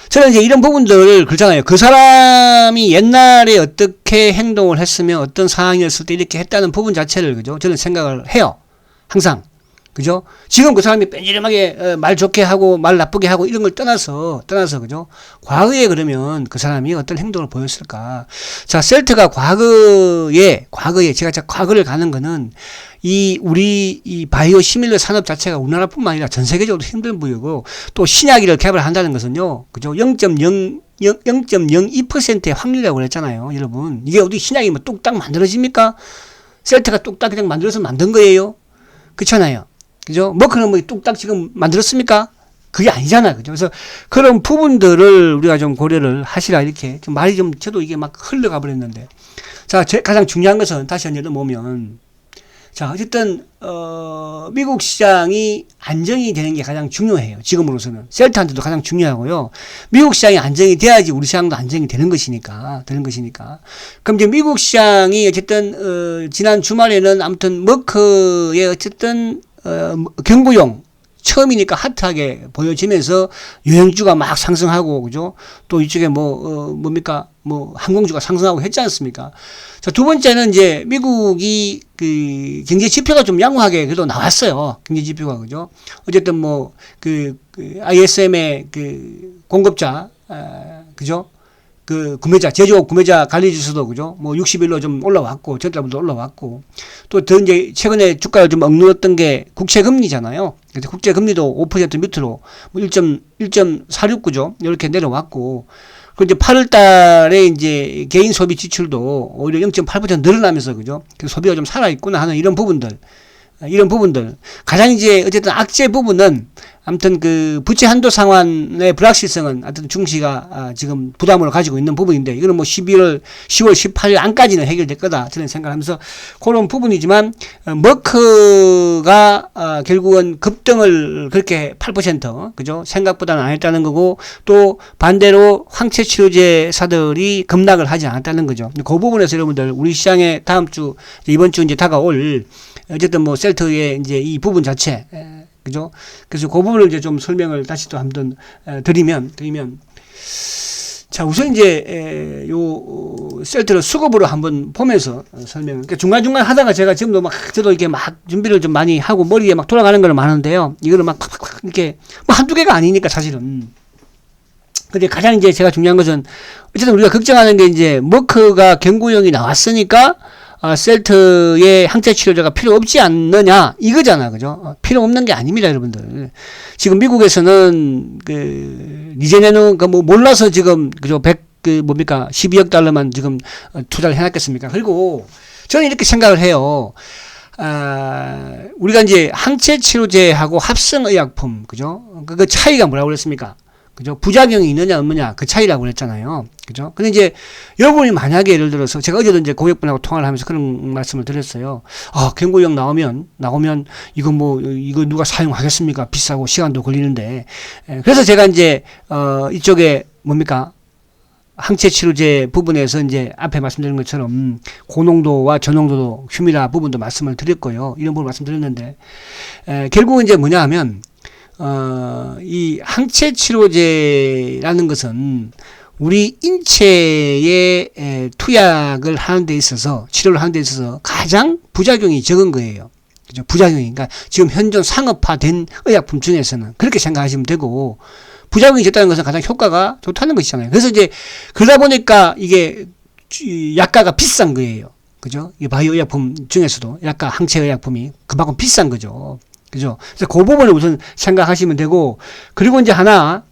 저는 이제 이런 부분들을 그러잖아요. 그 사람이 옛날에 어떻게 행동을 했으면 어떤 상황이었을 때 이렇게 했다는 부분 자체를 그죠? 저는 생각을 해요. 항상. 그죠? 지금 그 사람이 뺀지름하게 말 좋게 하고 말 나쁘게 하고 이런 걸 떠나서 그죠? 과거에 그러면 그 사람이 어떤 행동을 보였을까? 자, 셀트가 과거에 제가 과거를 가는 거는 우리 바이오 시밀러 산업 자체가 우리나라뿐만 아니라 전 세계적으로 힘든 부위고 또 신약을 개발한다는 것은요. 그죠? 0.02%의 확률이라고 그랬잖아요. 여러분. 이게 어디 신약이 뭐 뚝딱 만들어집니까? 셀트가 뚝딱 그냥 만들어서 만든 거예요. 그렇잖아요. 그죠? 그는 뚝딱 지금 만들었습니까? 그게 아니잖아요. 그죠? 그래서 그런 부분들을 우리가 좀 고려를 하시라 이렇게 좀 말이 저도 이게 막 흘러가 버렸는데. 자, 가장 중요한 것은 다시 한번 보면 자, 어쨌든, 미국 시장이 안정이 되는 게 가장 중요해요. 지금으로서는. 셀트한테도 가장 중요하고요. 미국 시장이 안정이 돼야지 우리 시장도 안정이 되는 것이니까. 그럼 이제 미국 시장이 어쨌든, 지난 주말에는 아무튼 머크의 어쨌든, 경구용 처음이니까 핫하게 보여지면서 여행주가 막 상승하고, 그죠? 또 이쪽에 뭡니까? 항공주가 상승하고 했지 않습니까? 자, 두 번째는 이제 미국이 그 경제 지표가 좀 양호하게 그래도 나왔어요. 경제 지표가, 그죠? 어쨌든 ISM의 그 공급자, 그죠? 그 구매자, 제조업 구매자 관리지수도, 그죠? 60일로 좀 올라왔고, 전달부터 올라왔고, 또 더 이제 최근에 주가를 좀 억눌렀던 게 국채금리잖아요. 그래서 국채금리도 5% 밑으로 1.46, 그죠? 이렇게 내려왔고, 그리고 이제 8월 달에 이제 개인 소비 지출도 오히려 0.8% 늘어나면서, 그죠? 그래서 소비가 좀 살아있구나 하는 이런 부분들. 가장 이제 어쨌든 악재 부분은 아무튼 그 부채 한도 상환의 불확실성은 하여튼 중시가 지금 부담으로 가지고 있는 부분인데, 이거는 10월 18일 안까지는 해결될 거다 저는 생각하면서 그런 부분이지만, 머크가 결국은 급등을 그렇게 8% 그죠? 생각보다는 안 했다는 거고, 또 반대로 항체 치료제사들이 급락을 하지 않았다는 거죠. 그 부분에서 여러분들 우리 시장에 다음 주 이번 주 이제 다가올 어쨌든 셀트의 이제 이 부분 자체, 그죠? 그래서 그 부분을 이제 좀 설명을 다시 또 한번 드리면, 자, 우선 이제 요 셀트를 수급으로 한번 보면서 설명. 그러니까 중간중간 하다가 제가 지금도 저도 이렇게 준비를 좀 많이 하고 머리에 돌아가는 거는 많은데요. 이거를 팍팍팍 이렇게 한두 개가 아니니까 사실은. 근데 가장 이제 제가 중요한 것은 어쨌든 우리가 걱정하는 게 이제 머크가 경구형이 나왔으니까 셀트의 항체 치료제가 필요 없지 않느냐 이거잖아, 그죠? 필요 없는 게 아닙니다, 여러분들. 지금 미국에서는 리제네는 몰라서 지금 그죠? 12억 달러만 지금 투자를 해놨겠습니까? 그리고 저는 이렇게 생각을 해요. 우리가 이제 항체 치료제하고 합성의약품, 그죠? 그 차이가 뭐라고 그랬습니까? 그죠? 부작용이 있느냐 없느냐 그 차이라고 그랬잖아요. 그죠? 근데 이제 여러분이 만약에 예를 들어서 제가 어제도 이제 고객분하고 통화를 하면서 그런 말씀을 드렸어요. 경구형 나오면 이거 누가 사용하겠습니까? 비싸고 시간도 걸리는데. 그래서 제가 이제 이쪽에 항체 치료제 부분에서 이제 앞에 말씀드린 것처럼 고농도와 저농도도 휴미라 부분도 말씀을 드렸고요. 이런 부분 말씀드렸는데, 결국은 이제 뭐냐 하면 이 항체 치료제라는 것은 우리 인체에 투약을 하는 데 있어서, 치료를 하는 데 있어서 가장 부작용이 적은 거예요. 그죠? 부작용이. 그러니까 지금 현존 상업화된 의약품 중에서는 그렇게 생각하시면 되고, 부작용이 적다는 것은 가장 효과가 좋다는 것이잖아요. 그래서 이제 그러다 보니까 이게 약가가 비싼 거예요. 그죠? 이 바이오 의약품 중에서도 약가 항체 의약품이 그만큼 비싼 거죠. 그죠? 그래서 그 부분을 우선 생각하시면 되고, 그리고 이제 하나,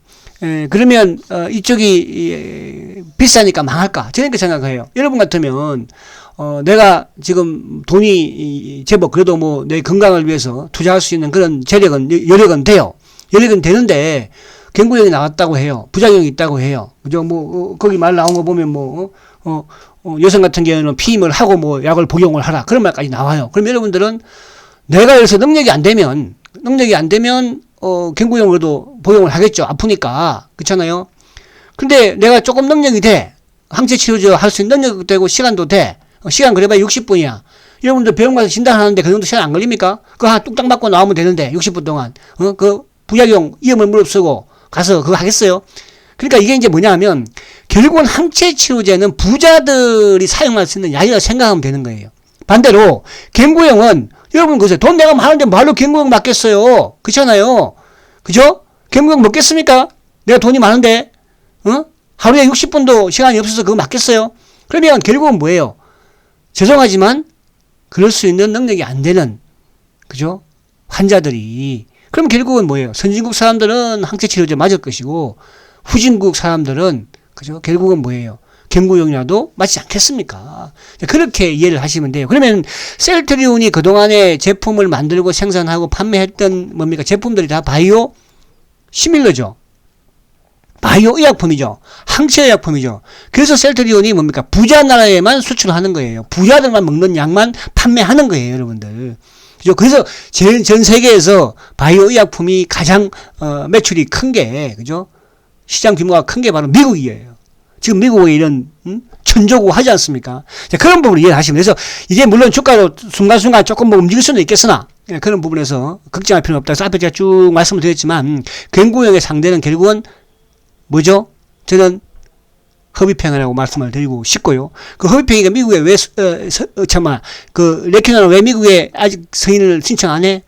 그러면, 이쪽이 비싸니까 망할까? 저는 그렇게 생각해요. 여러분 같으면, 내가 지금 돈이 제법 그래도 내 건강을 위해서 투자할 수 있는 그런 여력은 돼요. 여력은 되는데, 경구형이 나왔다고 해요. 부작용이 있다고 해요. 그죠? 거기 말 나온 거 보면 여성 같은 경우는 피임을 하고 약을 복용을 하라. 그런 말까지 나와요. 그럼 여러분들은 내가 여기서 능력이 안 되면, 경구형으로도 복용을 하겠죠. 아프니까. 그렇잖아요. 근데 내가 조금 능력이 돼. 항체 치료제 할 수 있는 능력도 되고, 시간도 돼. 시간 그래봐야 60분이야. 여러분들 병원 가서 진단하는데 그 정도 시간 안 걸립니까? 그거 하나 뚝딱 맞고 나오면 되는데, 60분 동안. 그 부작용, 위험을 무릅쓰고 가서 그거 하겠어요? 그러니까 이게 이제 뭐냐 하면, 결국은 항체 치료제는 부자들이 사용할 수 있는 약이라고 생각하면 되는 거예요. 반대로, 경구형은 여러분 그러세요. 돈 내가 많은데 말로 경구형 맞겠어요. 그렇잖아요. 그죠? 경구형 먹겠습니까? 내가 돈이 많은데, 하루에 60분도 시간이 없어서 그거 맞겠어요? 그러면 결국은 뭐예요? 죄송하지만 그럴 수 있는 능력이 안 되는, 그죠? 환자들이. 그럼 결국은 뭐예요? 선진국 사람들은 항체 치료제 맞을 것이고, 후진국 사람들은, 그죠? 결국은 뭐예요? 경구용이라도 맞지 않겠습니까? 그렇게 이해를 하시면 돼요. 그러면 셀트리온이 그동안에 제품을 만들고 생산하고 판매했던 제품들이 다 바이오 시밀러죠. 바이오 의약품이죠. 항체 의약품이죠. 그래서 셀트리온이 부자 나라에만 수출하는 거예요. 부자들만 먹는 약만 판매하는 거예요, 여러분들. 그죠? 그래서 전 세계에서 바이오 의약품이 가장 매출이 큰 게, 그죠? 시장 규모가 큰 게 바로 미국이에요. 지금 미국의 이런 천조고 하지 않습니까? 자, 그런 부분을 이해하시면, 그래서 이게 물론 주가로 순간순간 조금 뭐 움직일 수는 있겠으나, 예, 그런 부분에서 걱정할 필요는 없다. 그래서 앞에 제가 쭉 말씀을 드렸지만, 굉구형의 상대는 결국은 뭐죠? 저는 허비평이라고 말씀을 드리고 싶고요. 그 허비평이가 미국에 왜, 레퀴노는 왜 미국에 아직 승인을 신청 안 해?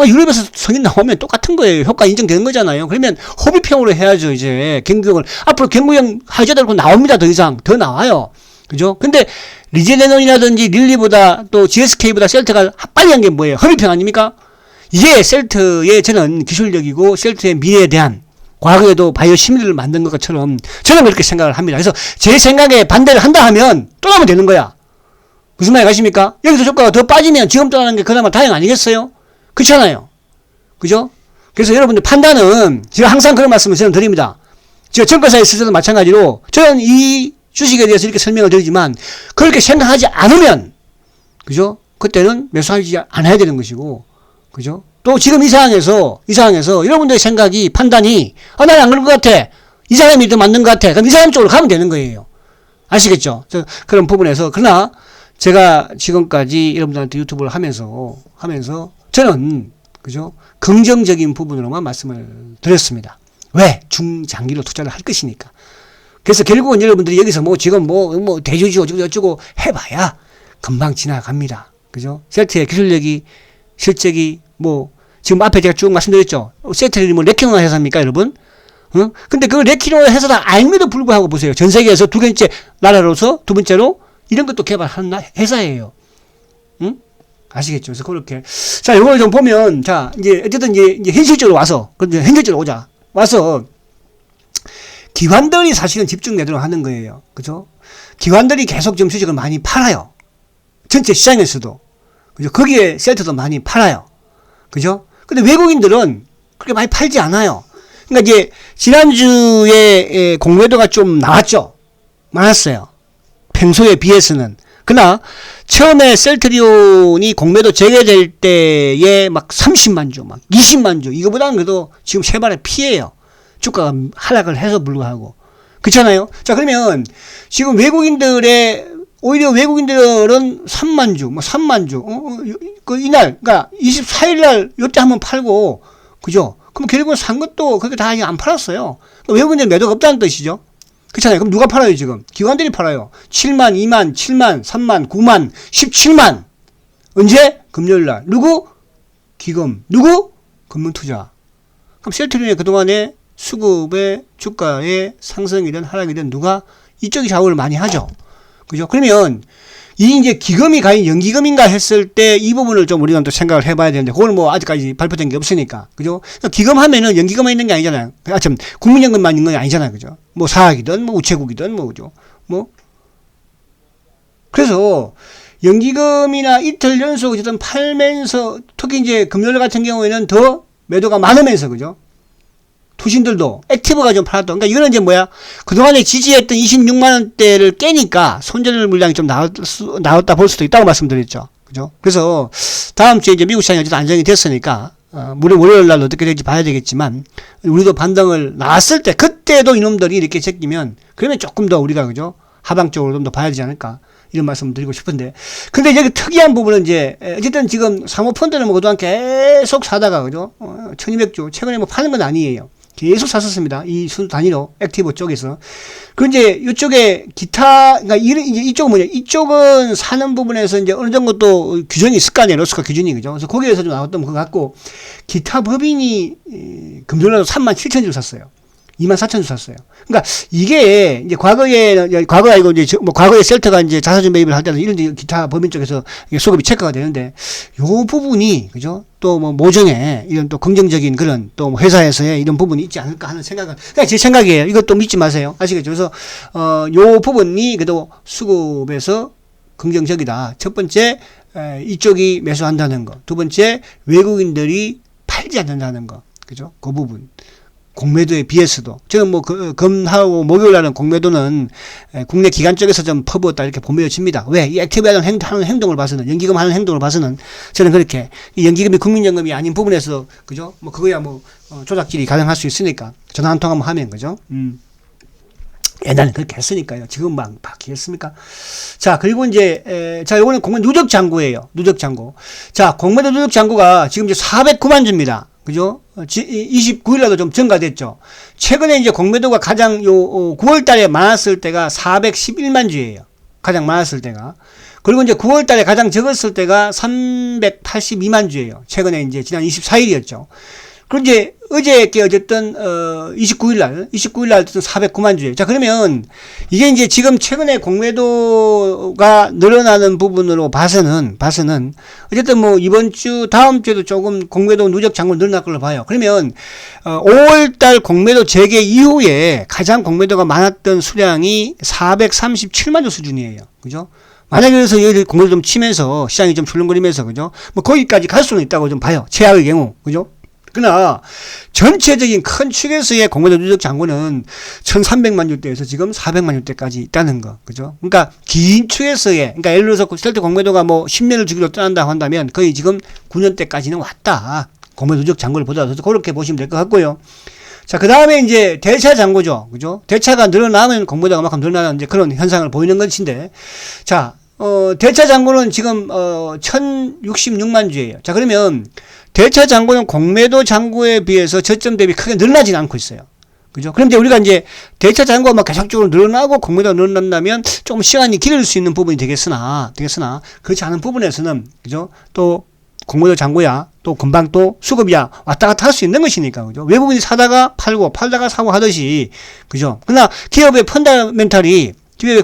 유럽에서 승인 나오면 똑같은 거예요. 효과 인정되는 거잖아요. 그러면 허비평으로 해야죠, 이제. 경구형을. 앞으로 경구형 하자들고 나옵니다, 더 이상. 더 나와요. 그죠? 근데, 리제네논이라든지 릴리보다 또 GSK보다 셀트가 빨리 한 게 뭐예요? 허비평 아닙니까? 이게 셀트의 저는 기술력이고, 셀트의 미래에 대한 과거에도 바이오 시밀을 만든 것처럼 저는 그렇게 생각을 합니다. 그래서 제 생각에 반대를 한다 하면 또 나면 되는 거야. 무슨 말이 가십니까? 여기서 주가가 더 빠지면 지금 떠나는 게 그나마 다행 아니겠어요? 그렇잖아요. 그죠? 그래서 여러분들 판단은 제가 항상 그런 말씀을 저는 드립니다. 제가 증권사에 있을 때도 마찬가지로 저는 이 주식에 대해서 이렇게 설명을 드리지만 그렇게 생각하지 않으면 그죠? 그때는 매수하지 않아야 되는 것이고 그죠? 또 지금 이 상황에서 여러분들의 생각이 판단이 나는 안 그런 것 같아. 이 사람이 더 맞는 것 같아. 그럼 이 사람 쪽으로 가면 되는 거예요. 아시겠죠? 그런 부분에서 그러나 제가 지금까지 여러분들한테 유튜브를 하면서 저는 그죠? 긍정적인 부분으로만 말씀을 드렸습니다. 왜? 중장기로 투자를 할 것이니까. 그래서 결국은 여러분들이 여기서 지금 대주주 어쩌고 해봐야 금방 지나갑니다. 그죠? 셀트의 기술력이 실적이 지금 앞에 제가 쭉 말씀드렸죠. 셀트는 레퀴노 회사입니까, 여러분? 근데 그 레퀴노 회사다 알면도 불구하고 보세요. 전 세계에서 두 번째 나라로서 두 번째로 이런 것도 개발하는 회사예요. 응? 아시겠죠? 그래서 그렇게. 자, 이걸 좀 보면, 자, 이제, 어쨌든 이제 현실적으로 와서, 현실적으로 오자. 와서, 기관들이 사실은 집중 매도를 하는 거예요. 그죠? 기관들이 계속 좀 주식을 많이 팔아요. 전체 시장에서도. 그죠? 거기에 셀트도 많이 팔아요. 그죠? 근데 외국인들은 그렇게 많이 팔지 않아요. 그러니까 이제, 지난주에 공매도가 좀 나왔죠? 많았어요. 평소에 비해서는. 그러나 처음에 셀트리온이 공매도 재개될 때에 막 30만 주, 막 20만 주 이거보다는 그래도 지금 세 발의 피해요. 주가가 하락을 해서 불구하고. 그렇잖아요? 자, 그러면 지금 오히려 외국인들은 3만 주, 3만 주, 이날, 그러니까 24일 날 요때 한번 팔고, 그죠? 그럼 결국은 산 것도 그렇게 다 안 팔았어요. 외국인들 매도가 없다는 뜻이죠. 그렇잖아요. 그럼 누가 팔아요, 지금? 기관들이 팔아요. 7만, 2만, 7만, 3만, 9만, 17만. 언제? 금요일 날. 누구? 기금. 누구? 금융투자. 그럼 셀트리온의 그동안의 수급의 주가의 상승이든 하락이든 누가 이쪽이 좌우를 많이 하죠. 그죠? 그러면 이 이제 기금이 과연 연기금인가 했을 때 이 부분을 좀 우리가 또 생각을 해봐야 되는데 그걸 아직까지 발표된 게 없으니까. 그죠? 그러니까 기금 하면은 연기금만 있는 게 아니잖아요. 국민연금만 있는 게 아니잖아요. 그죠? 사학이든 우체국이든 그죠? 그래서 연기금이나 이틀 연속 어쨌든 팔면서 특히 이제 금요일 같은 경우에는 더 매도가 많으면서 그죠? 투신들도 액티브가 좀 팔았던. 그러니까 이거는 이제 그동안에 지지했던 26만원대를 깨니까 손절 물량이 좀 나왔다 볼 수도 있다고 말씀드렸죠. 그죠? 그래서 다음 주에 이제 미국 시장이 어쨌든 안정이 됐으니까, 월요일 날 어떻게 될지 봐야 되겠지만, 우리도 반등을 나왔을 때, 그때도 이놈들이 이렇게 제끼면, 그러면 조금 더 우리가, 그죠? 하방적으로 좀 더 봐야 되지 않을까. 이런 말씀을 드리고 싶은데. 근데 여기 특이한 부분은 이제, 어쨌든 지금 사모펀드는 그동안 계속 사다가, 그죠? 1200주, 최근에 파는 건 아니에요. 계속 샀었습니다. 이 순 단위로 액티브 쪽에서. 그 이제 이쪽에 기타 그러니까 이제 이쪽은 이쪽은 사는 부분에서 이제 어느 정도 또 규정이 있을 거 아니에요. 로스가 기준이 그죠. 그래서 거기에서 좀 나왔던 것 같고 기타 법인이 금요일날 37,000주 샀어요. 24,000주 샀어요. 그러니까 이게 이제 과거에 아니고 이제 과거에 셀트가 이제 자사주 매입을 할 때는 이런 기타 법인 쪽에서 수급이 체크가 되는데 요 부분이 그죠? 또 모종의 이런 또 긍정적인 그런 또 회사에서의 이런 부분이 있지 않을까 하는 생각은 그냥 제 생각이에요. 이것도 믿지 마세요. 아시겠죠? 그래서 요 부분이 그래도 수급에서 긍정적이다. 첫 번째 이쪽이 매수한다는 거. 두 번째 외국인들이 팔지 않는다는 거. 그죠? 그 부분. 공매도에 비해서도. 저는 금하고 목요일 날은 공매도는 국내 기관 쪽에서 좀 퍼부었다 이렇게 보여집니다. 왜? 이 액티브하는 행동을 봐서는, 연기금 하는 행동을 봐서는 저는 그렇게, 이 연기금이 국민연금이 아닌 부분에서, 그죠? 그거야 조작질이 가능할 수 있으니까. 전화 한 통 한번 하면, 그죠? 옛날에 그렇게 했으니까요. 지금 막 바뀌겠습니까? 자, 그리고 이제, 자, 요거는 공매 누적 잔고예요. 누적 잔고. 자, 공매도 누적 잔고가 지금 이제 409만 주입니다. 그죠? 29일날도 좀 증가됐죠. 최근에 이제 공매도가 가장 9월 달에 많았을 때가 411만 주예요. 가장 많았을 때가. 그리고 이제 9월 달에 가장 적었을 때가 382만 주예요. 최근에 이제 지난 24일이었죠. 그리고 이제 어저께 어쨌든 29일 날 409만 주예요. 자, 그러면 이게 이제 지금 최근에 공매도가 늘어나는 부분으로 봐서는 어쨌든 뭐 이번 주 다음 주에도 조금 공매도 누적 잔고 늘어날 걸로 봐요. 그러면 5월 달 공매도 재개 이후에 가장 공매도가 많았던 수량이 437만 주 수준이에요. 그죠? 만약에 그래서 여기 공매도 좀 치면서 시장이 좀 출렁거리면서 그죠? 뭐 거기까지 갈 수는 있다고 좀 봐요. 최악의 경우. 그죠? 그러나 전체적인 큰 축에서의 공매도 누적 잔고는 1300만 주대에서 지금 400만 주대까지 있다는 거. 그죠? 그러니까 긴 축에서의, 그러니까 예를 들어서 셀트 공매도가 뭐 10년을 주기로 떠난다고 한다면 거의 지금 9년대까지는 왔다. 공매도 누적 잔고를 보더라도 그렇게 보시면 될 것 같고요. 자, 그 다음에 이제 대차 잔고죠. 그죠? 대차가 늘어나면 공매도가 그만큼 늘어나는 이제 그런 현상을 보이는 것인데, 자, 대차 잔고는 지금 1066만 주예요. 자, 그러면 대차 잔고는 공매도 잔고에 비해서 저점 대비 크게 늘어나진 않고 있어요. 그죠? 그런데 우리가 이제 대차 잔고가 막 계속적으로 늘어나고 공매도가 늘어난다면 조금 시간이 길을 수 있는 부분이 되겠으나 그렇지 않은 부분에서는 그죠? 또 공매도 잔고야 또 금방 또 수급이야 왔다 갔다 할 수 있는 것이니까 그죠? 외국인이 사다가 팔고 팔다가 사고 하듯이 그죠? 그러나 기업의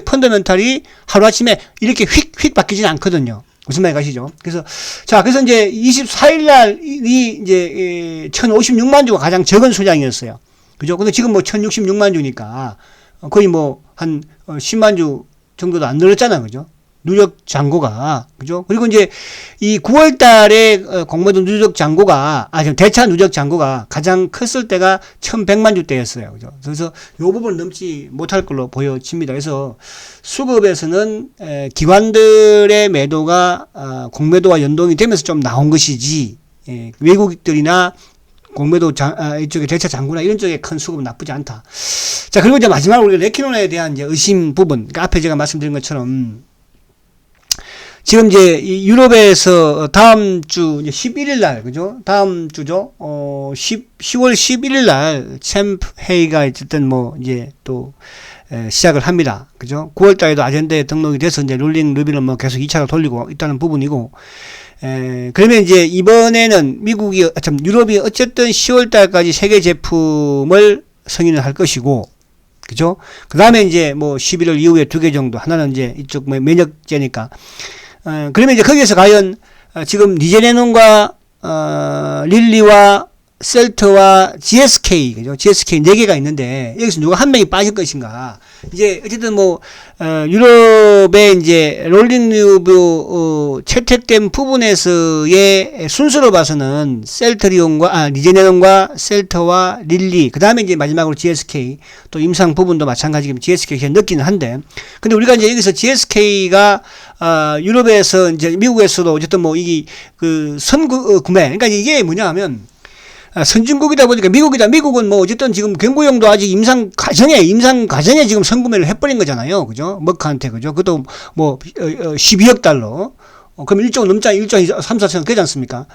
펀더멘탈이 하루아침에 이렇게 휙휙 바뀌지는 않거든요. 무슨 말이 가시죠? 그래서 이제 24일 날이 이제 1056만 주가 가장 적은 수량이었어요. 그죠? 근데 지금 뭐 1066만 주니까 거의 뭐 한 10만 주 정도도 안 늘었잖아요. 그죠? 누적 잔고가. 그죠? 그리고 이제 이 9월 달에 공매도 누적 잔고가, 지금 대차 누적 잔고가 가장 컸을 때가 1100만 주대였어요. 그죠? 그래서 요 부분을 넘지 못할 걸로 보여집니다. 그래서 수급에서는 기관들의 매도가 공매도와 연동이 되면서 좀 나온 것이지, 외국인들이나 공매도 이쪽에 대차 잔고나 이런 쪽에 큰 수급은 나쁘지 않다. 자, 그리고 이제 마지막으로 우리가 레키노나에 대한 이제 의심 부분. 그러니까 앞에 제가 말씀드린 것처럼 지금 이제 유럽에서 다음 주 이제 11일 날, 그죠? 다음 주죠? 10월 11일 날 챔프 회의가 어쨌든 뭐 이제 또 시작을 합니다. 그죠? 9월 달에도 아젠다에 등록이 돼서 이제 롤링 루비를 뭐 계속 2차로 돌리고 있다는 부분이고, 그러면 이제 이번에는 유럽이 어쨌든 10월 달까지 세계 제품을 승인을 할 것이고, 그죠? 그 다음에 이제 뭐 11월 이후에 2개 정도, 하나는 이제 이쪽 뭐 면역제니까, 그러면 이제 거기에서 과연 지금 리제네논과 릴리와 셀트와 GSK, 그죠? GSK 4개가 있는데 여기서 누가 한 명이 빠질 것인가? 이제 어쨌든 뭐 유럽의 이제 롤링 뉴브 채택된 부분에서의 순서로 봐서는 리제네논과 셀트와 릴리, 그 다음에 이제 마지막으로 GSK, 또 임상 부분도 마찬가지로 GSK가 늦기는 한데, 근데 우리가 이제 여기서 GSK가 유럽에서 이제 미국에서도 어쨌든 뭐 이게 그 선구매, 그러니까 이게 뭐냐 하면 선진국이다 보니까 미국은 뭐 어쨌든 지금 경구용도 아직 임상 과정에 지금 선구매를 해버린 거잖아요. 그죠? 머크한테, 그죠? 그것도 뭐 12억 달러. 그럼 1조 넘잖아요. 1조 3, 4천 되지 않습니까?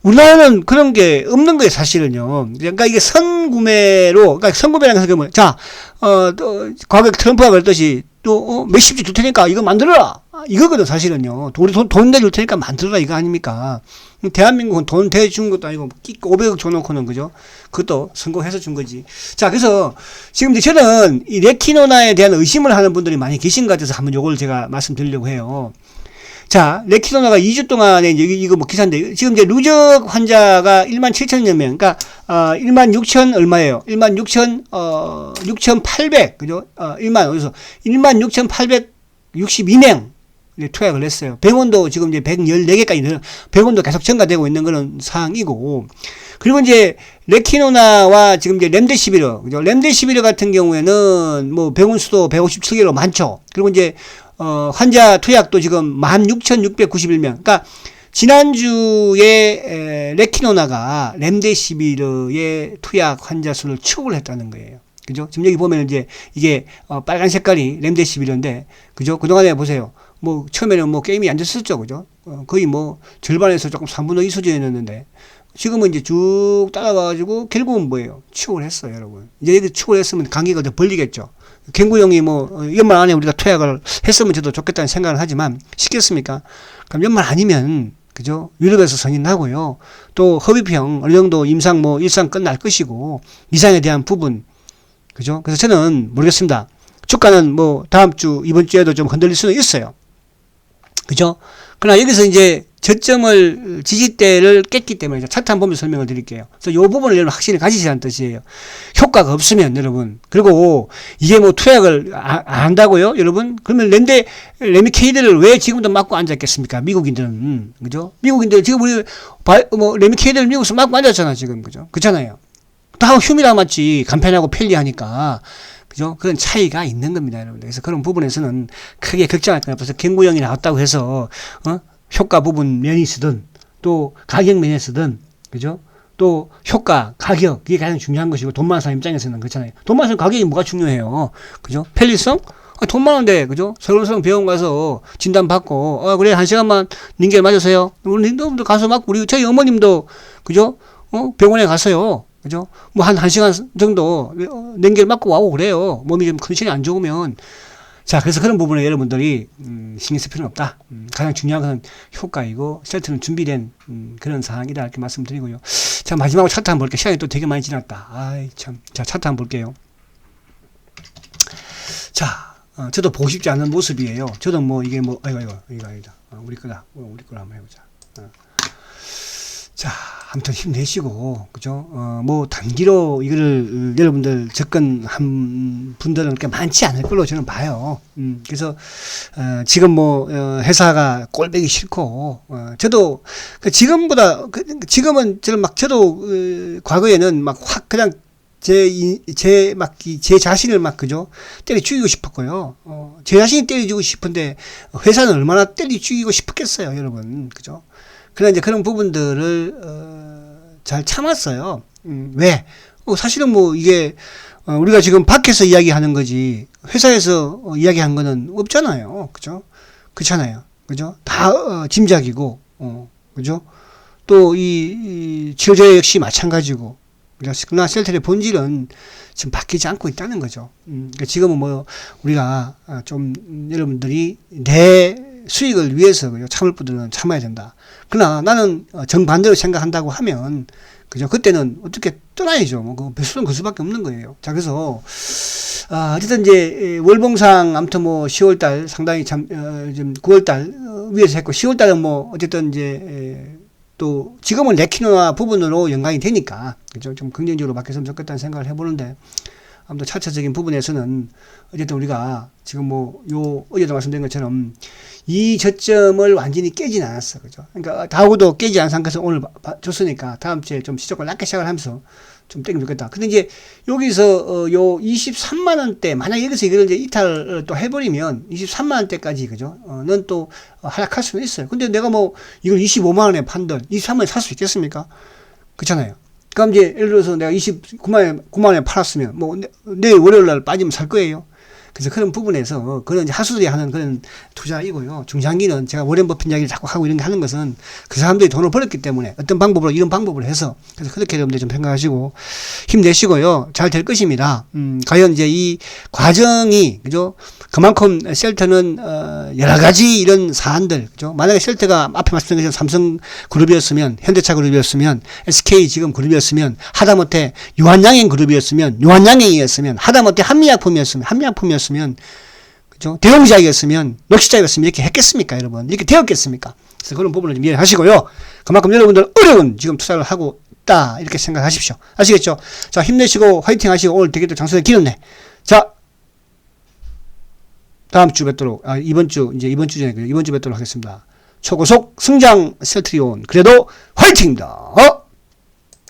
우리나라는 그런 게 없는 거예요, 사실은요. 그러니까 이게 그러니까 선구매라는 게 뭐야? 자, 과거에 트럼프가 그랬듯이 또 몇십조 줄 테니까 이거 만들어라. 이거거든, 사실은요. 우리 돈 내줄 테니까 만들어라, 이거 아닙니까? 대한민국은 돈 대준 것도 아니고 500억 줘놓고는, 그죠? 그것도 선거해서 준 거지. 자, 그래서 지금 이제 저는 이 레키노나에 대한 의심을 하는 분들이 많이 계신 것 같아서 한번 요걸 제가 말씀드리려고 해요. 자, 레키노나가 2주 동안에 이거 뭐 기사인데, 지금 이제 누적 환자가 17,000여 명, 그러니까 16,000 얼마예요? 6,800, 그죠? 그래서 16,862명 투약을 했어요. 병원도 지금 이제 114개까지 병원도 계속 증가되고 있는 그런 상황이고, 그리고 이제 레키노나와 지금 이제 렘데시비르, 그죠? 렘데시비르 같은 경우에는 뭐 병원 수도 157개로 많죠. 그리고 이제 환자 투약도 지금 16,691명. 그러니까 지난주에 레키노나가 렘데시비르의 투약 환자 수를 축을 했다는 거예요. 그죠? 지금 여기 보면 이제 이게 빨간 색깔이 램데시빌인데, 그죠? 그동안에 보세요. 뭐 처음에는 뭐 게임이 안 됐었죠, 그죠? 거의 뭐 절반에서 조금 3분의 2 수준이었는데 지금은 이제 쭉 따라가가지고 결국은 뭐예요? 추월 했어요, 여러분. 이제 여기 추월 했으면 간격을 더 벌리겠죠. 갱구형이 뭐 연말 안에 우리가 투약을 했으면 저도 좋겠다는 생각을 하지만 쉽겠습니까? 그럼 연말 아니면 그죠? 유럽에서 승인하고요. 또 허위평 어느 정도 임상 뭐 일상 끝날 것이고 이상에 대한 부분 그죠? 그래서 저는 모르겠습니다. 주가는 뭐 다음 주 이번 주에도 좀 흔들릴 수는 있어요. 그죠? 그러나 여기서 이제 저점을 지지대를 깼기 때문에 차트 한번 보면서 설명을 드릴게요. 그래서 이 부분을 여러분 확실히 가지시라는 뜻이에요. 효과가 없으면 여러분 그리고 이게 뭐 투약을 안 한다고요, 여러분? 그러면 레미케이드를 왜 지금도 맞고 앉았겠습니까? 미국인들은 그죠? 미국인들 지금 우리 뭐 레미케이드를 미국에서 맞고 앉았잖아 지금 그죠? 그렇잖아요. 다 휴미랑 맞지 간편하고 편리하니까. 그죠? 그런 차이가 있는 겁니다, 여러분. 그래서 그런 부분에서는 크게 걱정할 건 없어서 경구형이 나왔다고 해서, 효과 부분 면에서든, 또 가격 면에서든, 그죠? 또 효과, 가격, 이게 가장 중요한 것이고, 돈 많은 사람 입장에서는 그렇잖아요. 돈 많은 사람 가격이 뭐가 중요해요? 그죠? 편리성? 돈 많은데, 그죠? 서울성 병원 가서 진단받고, 그래, 1시간만 링겔 맞으세요. 우리 님도 가서 맞고, 저희 어머님도, 그죠? 병원에 가서요. 그죠? 뭐, 한 시간 정도, 냉결 맞고 와고 그래요. 몸이 좀 컨디션이 안 좋으면. 자, 그래서 그런 부분에 여러분들이, 신경 쓸 필요는 없다. 가장 중요한 것은 효과이고, 셀트는 준비된, 그런 사항이다. 이렇게 말씀드리고요. 자, 마지막으로 차트 한번 볼게요. 시간이 또 되게 많이 지났다. 아이, 참. 자, 차트 한번 볼게요. 자, 저도 보고 싶지 않은 모습이에요. 저도 뭐, 이게 뭐, 이거 아니다. 우리 거다. 우리 거로 한번 해보자. 자, 아무튼 힘내시고, 그죠? 뭐, 단기로 이거를, 여러분들 접근한 분들은 그렇게 많지 않을 걸로 저는 봐요. 그래서, 지금 뭐, 회사가 꼴보기 싫고, 저도, 지금은 저는 저도, 과거에는 막 확, 그냥, 제 자신을 막, 그죠? 때려 죽이고 싶었고요. 제 자신이 때려 죽이고 싶은데, 회사는 얼마나 때려 죽이고 싶었겠어요, 여러분. 그죠? 그러나 이제 그런 부분들을 잘 참았어요. 왜? 사실은 뭐 이게 우리가 지금 밖에서 이야기하는 거지 회사에서 이야기한 거는 없잖아요. 그죠? 그렇잖아요. 그죠? 다 짐작이고, 그죠? 또 이 치료제 역시 마찬가지고. 그러나 셀텔의 본질은 지금 바뀌지 않고 있다는 거죠. 그러니까 지금은 뭐 우리가 좀 여러분들이 내 수익을 위해서 참을 분들은 참아야 된다. 그러나 나는 정반대로 생각한다고 하면 그죠? 그때는 어떻게 떠나야죠. 뭐 배수는 그 수밖에 없는 거예요. 자, 그래서 어쨌든 이제 월봉상 아무튼 뭐 10월달 상당히 좀 9월달 위에서 했고 10월달은 뭐 어쨌든 이제 또 지금은 레키노아 부분으로 연관이 되니까 그죠? 좀 긍정적으로 바뀌었으면 좋겠다는 생각을 해보는데 아무튼 차트적인 부분에서는 어쨌든 우리가 지금 뭐 어제도 말씀드린 것처럼 이 저점을 완전히 깨진 않았어. 그죠? 그러니까 다우도 깨지 않은 상태에서 오늘 줬으니까 다음 주에 좀 시작을 낮게 시작을 하면서 좀 땡기면 좋겠다. 근데 이제 여기서 요 23만원대 만약 여기서 이걸 이제 이탈을 또 해버리면 23만원대까지 그죠? 는 또 하락할 수는 있어요. 근데 내가 뭐 이걸 25만원에 판들 23만원에 살 수 있겠습니까? 그렇잖아요. 그럼 이제 예를 들어서 내가 9만원에 팔았으면 뭐 내일 월요일날 빠지면 살 거예요. 그래서 그런 부분에서 그런 이제 하수들이 하는 그런 투자이고요. 중장기는 제가 워렌 버핏 이야기를 자꾸 하고 이런 게 하는 것은 그 사람들이 돈을 벌었기 때문에 어떤 방법으로 이런 방법을 해서 그래서 그렇게 여러분들 좀 생각하시고 힘내시고요. 잘 될 것입니다. 과연 이제 이 과정이 그죠? 그만큼 셀트는 여러 가지 이런 사안들 그죠? 만약에 셀트가 앞에 말씀드린 것처럼 삼성 그룹이었으면 현대차 그룹이었으면 SK 지금 그룹이었으면 하다못해 유한양행 그룹이었으면 유한양행이었으면 하다못해 한미약품이었으면 그죠? 대웅제약이었으면 녹시자이었으면 이렇게 했겠습니까, 여러분? 이렇게 되었겠습니까? 그래서 그런 부분을 좀 이해하시고요. 그만큼 여러분들 어려운 지금 투자를 하고 있다 이렇게 생각하십시오. 아시겠죠? 자, 힘내시고 화이팅 하시고 오늘 되게 또 장소에 길었네. 자, 다음 주 뵙도록 이번 주 뵙도록 하겠습니다. 초고속 승장 셀트리온 그래도 화이팅입니다.